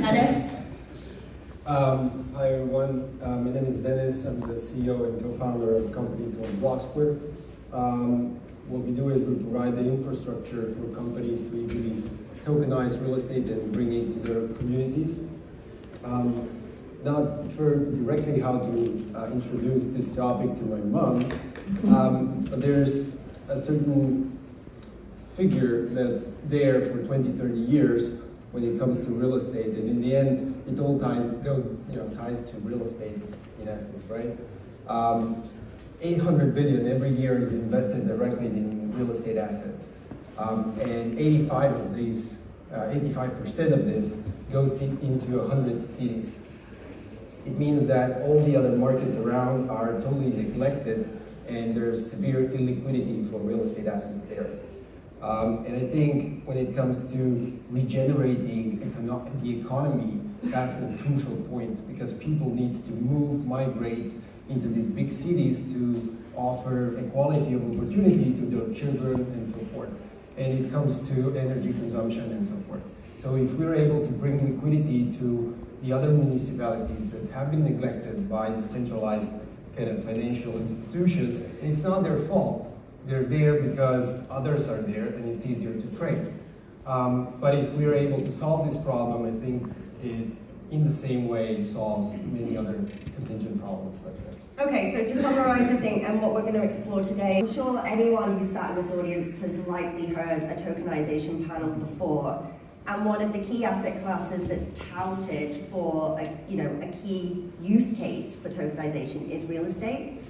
Dennis? Hi everyone, my name is Denis. I'm the CEO and co-founder of a company called Blocksquare. What we do is we provide the infrastructure for companies to easily tokenize real estate and bring it to their communities. Not sure directly how to introduce this topic to my mom, but there's a certain figure that's there for 20, 30 years when it comes to real estate, and in the end, it all ties to real estate in essence, right? 800 billion every year is invested directly in real estate assets, and 85% of this goes into 100 cities. It means that all the other markets around are totally neglected, and there's severe illiquidity for real estate assets there. And I think when it comes to regenerating the economy, that's a crucial point, because people need to migrate into these big cities to offer equality of opportunity to their children and so forth. And it comes to energy consumption and so forth. So if we're able to bring liquidity to the other municipalities that have been neglected by the centralized kind of financial institutions, and it's not their fault. They're there because others are there and it's easier to trade. But if we're able to solve this problem, I think it, in the same way, solves many other contingent problems, let's say. Okay, so to summarize, I think, and what we're going to explore today, I'm sure anyone who's sat in this audience has likely heard a tokenization panel before. And one of the key asset classes that's touted for a key use case for tokenization is real estate.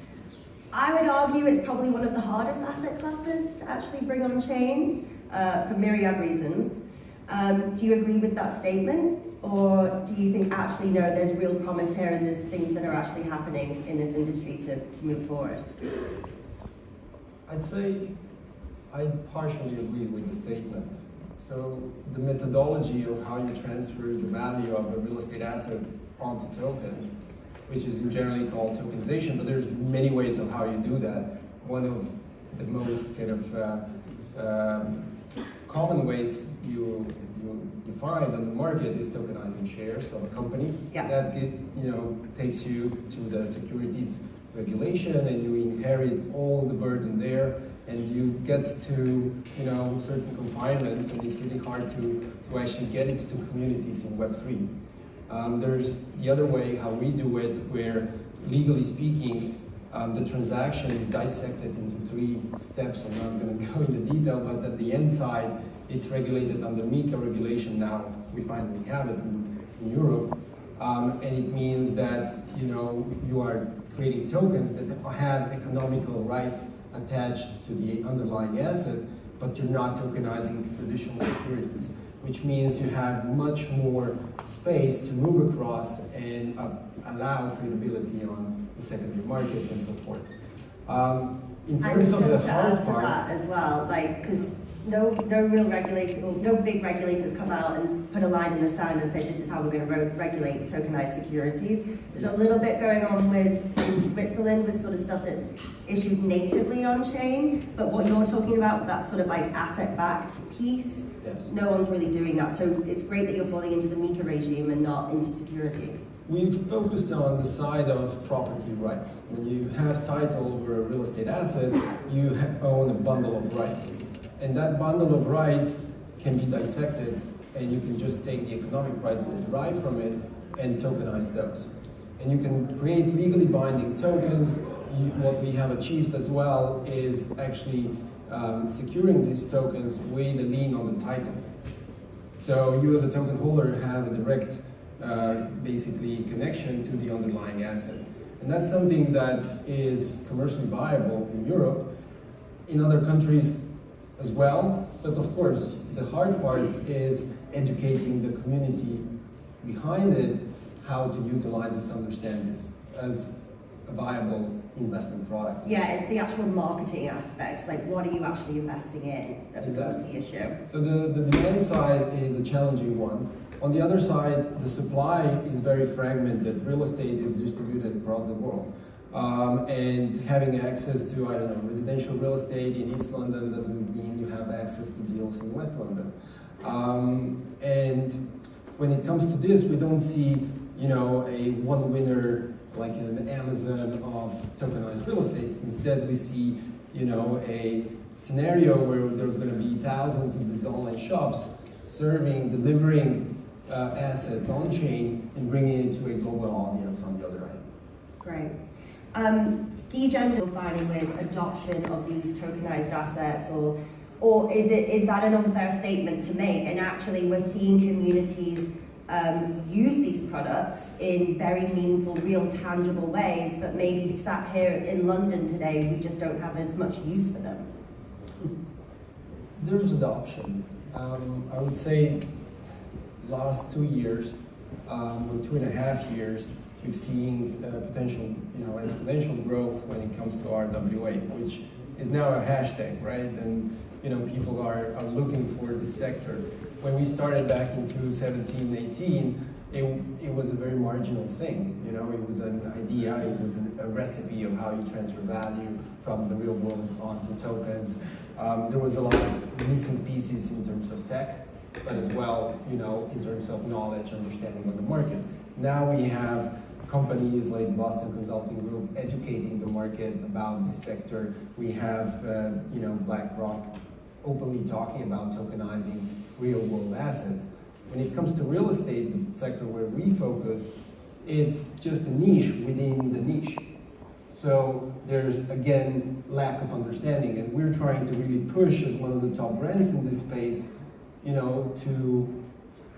I would argue it's probably one of the hardest asset classes to actually bring on chain for myriad reasons. Do you agree with that statement? Or do you think actually, no, there's real promise here and there's things that are actually happening in this industry to move forward? I'd say I partially agree with the statement. So the methodology of how you transfer the value of a real estate asset onto tokens, which is generally called tokenization, but there's many ways of how you do that. One of the most kind of common ways you find on the market is tokenizing shares of a company. Yeah. That takes you to the securities regulation, and you inherit all the burden there, and you get to certain confinements, and it's really hard to actually get it to communities in Web3. There's the other way how we do it, where legally speaking, the transaction is dissected into 3 steps. I'm not going to go into detail, but at the end side, it's regulated under MiCA regulation now. We finally have it in Europe. And it means that you are creating tokens that have economical rights attached to the underlying asset, but you're not tokenizing traditional securities, which means you have much more space to move across and allow tradability on the secondary markets and so forth. In terms of the hard part, that as well, because no real regulator, or no big regulators come out and put a line in the sand and say this is how we're going to regulate tokenized securities. There's a little bit going on in Switzerland with sort of stuff that's issued natively on chain, but what you're talking about, that sort of asset-backed piece, yes. No one's really doing that. So it's great that you're falling into the MiCA regime and not into securities. We've focused on the side of property rights. When you have title over a real estate asset, you own a bundle of rights. And that bundle of rights can be dissected, and you can just take the economic rights that derive from it and tokenize those. And you can create legally binding tokens. What we have achieved as well is actually securing these tokens with a lien on the title. So you as a token holder have a direct basically connection to the underlying asset. And that's something that is commercially viable in Europe, in other countries as well. But of course, the hard part is educating the community behind it how to utilize this, understand this as a viable investment product. Yeah, it's the actual marketing aspects, like what are you actually investing in that becomes the issue. So the demand side is a challenging one. On the other side, the supply is very fragmented. Real estate is distributed across the world. And having access to, residential real estate in East London doesn't mean you have access to deals in West London. And when it comes to this, we don't see, you know, a one winner like in an Amazon of tokenized real estate. Instead, we see, you know, a scenario where there's going to be thousands of these online shops delivering assets on chain and bringing it to a global audience on the other end. Great. Defining with adoption of these tokenized assets, or is that an unfair statement to make? And actually, we're seeing communities use these products in very meaningful, real, tangible ways, but maybe sat here in London today, we just don't have as much use for them. There's adoption. I would say last 2 years, or 2.5 years, we've seen potential, you know, exponential growth when it comes to RWA, which is now a hashtag, right? And you know, people are looking for this sector. When we started back in 2017, 18, it was a very marginal thing. You know, it was an idea, it was a recipe of how you transfer value from the real world onto tokens. There was a lot of missing pieces in terms of tech, but as well, you know, in terms of knowledge, understanding of the market. Now we have companies like Boston Consulting Group educating the market about this sector. We have, you know, BlackRock openly talking about tokenizing real world assets. When it comes to real estate, the sector where we focus, it's just a niche within the niche. So there's, again, lack of understanding, and we're trying to really push as one of the top brands in this space, you know, to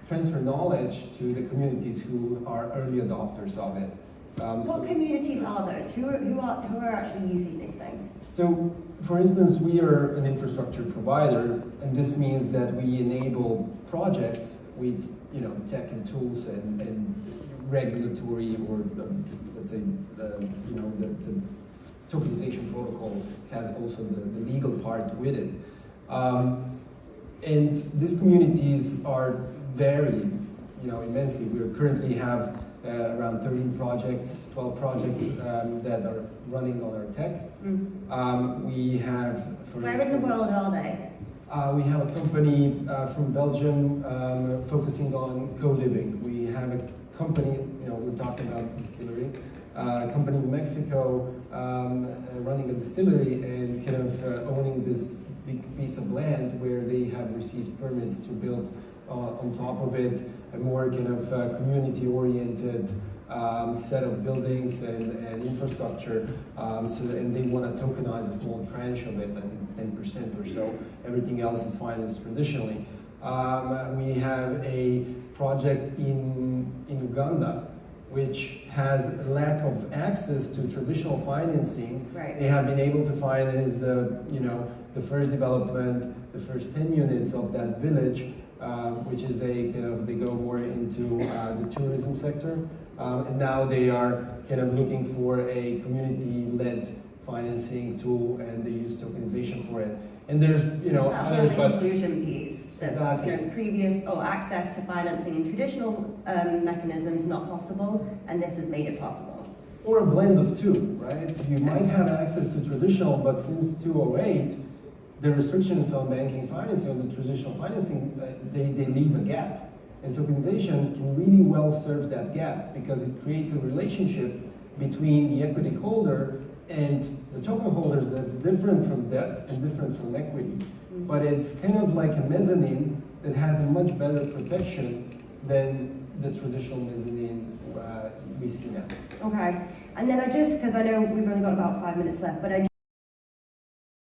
transfer knowledge to the communities who are early adopters of it. What communities are those? Who are actually using these things? So, for instance, we are an infrastructure provider, and this means that we enable projects with, you know, tech and tools and regulatory, or let's say, you know, the tokenization protocol has also the legal part with it. And these communities are varied, you know, immensely. We currently have around 13 projects, 12 projects that are running on our tech. We have... Where in the world are they? We have a company from Belgium focusing on co-living. We have a company, you know, we're talking about distillery, a company in Mexico running a distillery and kind of owning this big piece of land where they have received permits to build on top of it a more kind of community-oriented set of buildings and infrastructure. And they want to tokenize a small tranche of it, I think 10% or so. Everything else is financed traditionally. We have a project in Uganda, which has a lack of access to traditional financing. Right. They have been able to finance the, you know, the first development, the first 10 units of that village, which is a kind of, they go more into the tourism sector. And now they are kind of looking for a community-led financing tool, and they use tokenization for it. And there's, you know, others, but inclusion piece that, exactly. You know, previous access to financing in traditional mechanisms not possible, and this has made it possible. Or a blend of two, right? You might have access to traditional, but since 2008, the restrictions on banking financing, on the traditional financing, they leave a gap. And tokenization can really well serve that gap because it creates a relationship between the equity holder and the token holders that's different from debt and different from equity. But it's kind of like a mezzanine that has a much better protection than the traditional mezzanine we see now. Okay, and then because I know we've only got about 5 minutes left, but